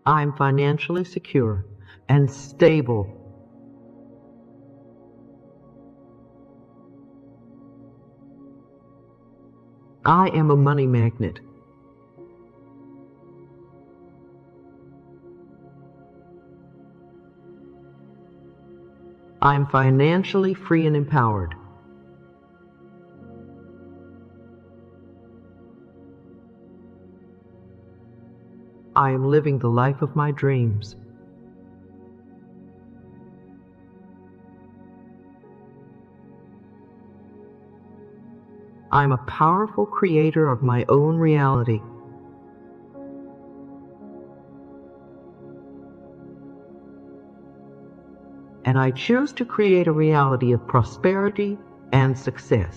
I'm financially secure and stable. I am a money magnet. I'm financially free and empowered. I am living the life of my dreams. I'm a powerful creator of my own reality. And I choose to create a reality of prosperity and success.